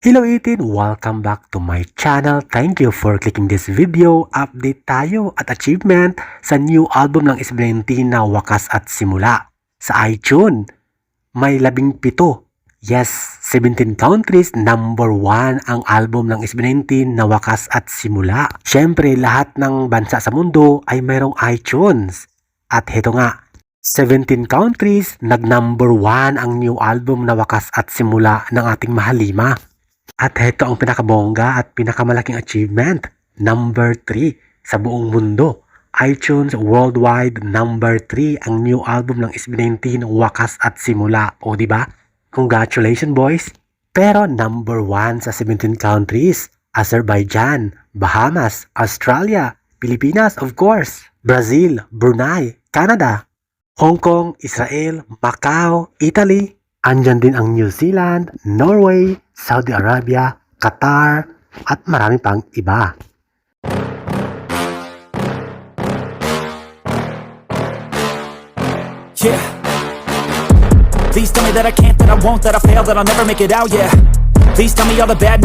Hello 18! Welcome back to my channel. Thank you for clicking this video. Update tayo at achievement sa new album ng SB19 na Wakas at Simula. Sa iTunes, may 17. Yes, 17 countries, number 1 ang album ng SB19 na Wakas at Simula. Siyempre, lahat ng bansa sa mundo ay mayroong iTunes. At heto nga, 17 countries, nag-number 1 ang new album na Wakas at Simula ng ating mahal Lima. At heto ang pinakabongga at pinakamalaking achievement, number 3 sa buong mundo. iTunes worldwide, number 3 ang new album ng SB19 Wakas at Simula. O diba? Congratulations boys! Pero number 1 sa 17 countries, Azerbaijan, Bahamas, Australia, Pilipinas of course, Brazil, Brunei, Canada, Hong Kong, Israel, Macau, Italy, andyan din ang New Zealand, Norway, Saudi Arabia, Qatar, at marami pang iba. Yeah. Please tell me that I can't, that I won't, that I fail, that I'll never make it out, yeah. Please tell me all the bad